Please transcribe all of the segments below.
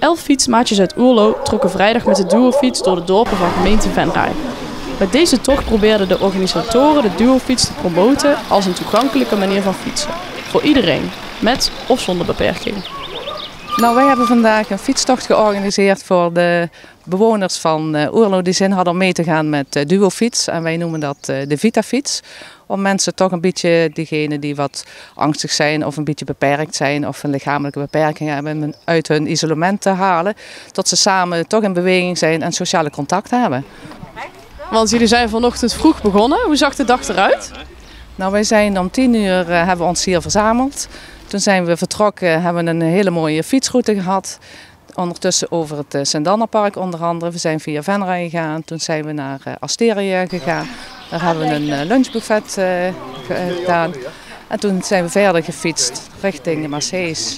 11 fietsmaatjes uit Oerlo trokken vrijdag met de duofiets door de dorpen van gemeente Venray. Met deze tocht probeerden de organisatoren de duofiets te promoten als een toegankelijke manier van fietsen. Voor iedereen, met of zonder beperking. Nou, wij hebben vandaag een fietstocht georganiseerd voor de bewoners van Oerlo die zin hadden om mee te gaan met duofiets. En wij noemen dat de Vitafiets. Om mensen toch een beetje, diegenen die wat angstig zijn of een beetje beperkt zijn of een lichamelijke beperking hebben, uit hun isolement te halen. Tot ze samen toch in beweging zijn en sociale contact hebben. Want jullie zijn vanochtend vroeg begonnen. Hoe zag de dag eruit? Nou, wij zijn om 10 uur hebben we ons hier verzameld. Toen zijn we vertrokken, hebben we een hele mooie fietsroute gehad. Ondertussen over het Sint-Anna-park onder andere. We zijn via Venray gegaan. Toen zijn we naar Asteria gegaan. Daar hebben we een lunchbuffet gedaan. En toen zijn we verder gefietst richting Maashees,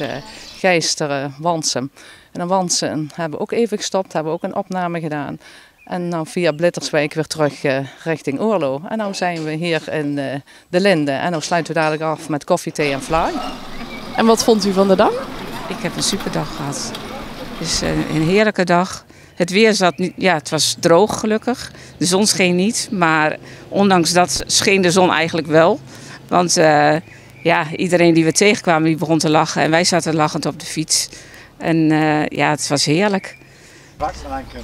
Geisteren, Wansum. En in Wansum hebben we ook even gestopt, hebben we ook een opname gedaan. En dan via Blitterswijk weer terug richting Oerlo. En nu zijn we hier in de Linde. En nu sluiten we dadelijk af met koffie, thee en vlaai. En wat vond u van de dag? Ik heb een superdag gehad. Het is een heerlijke dag. Het weer zat niet, ja, het was droog gelukkig. De zon scheen niet, maar ondanks dat scheen de zon eigenlijk wel. Want ja, iedereen die we tegenkwamen die begon te lachen en wij zaten lachend op de fiets. En ja, het was heerlijk.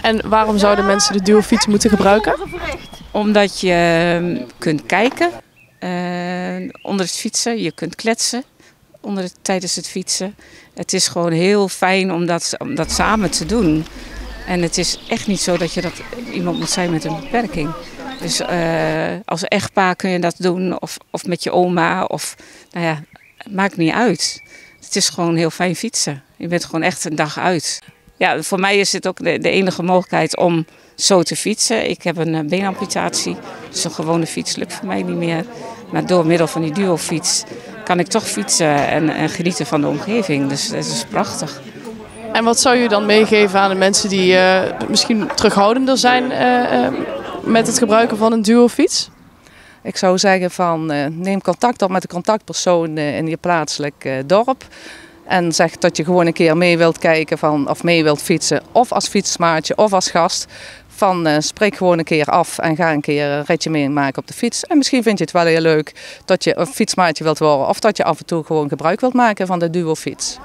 En waarom zouden mensen de duofiets moeten gebruiken? Omdat je kunt kijken onder het fietsen, je kunt kletsen tijdens het fietsen. Het is gewoon heel fijn om dat samen te doen. En het is echt niet zo dat iemand moet zijn met een beperking. Dus als echtpaar kun je dat doen of met je oma. Of, nou ja, het maakt niet uit. Het is gewoon heel fijn fietsen. Je bent gewoon echt een dag uit. Ja, voor mij is het ook de enige mogelijkheid om zo te fietsen. Ik heb een beenamputatie, dus een gewone fiets lukt voor mij niet meer. Maar door middel van die duofiets kan ik toch fietsen en genieten van de omgeving. Dus dat is prachtig. En wat zou je dan meegeven aan de mensen die misschien terughoudender zijn met het gebruiken van een duofiets? Ik zou zeggen van neem contact op met de contactpersoon in je plaatselijk dorp. En zeg dat je gewoon een keer mee wilt kijken of mee wilt fietsen. Of als fietsmaatje of als gast. Spreek gewoon een keer af en ga een keer een ritje meemaken op de fiets. En misschien vind je het wel heel leuk dat je een fietsmaatje wilt worden. Of dat je af en toe gewoon gebruik wilt maken van de duofiets.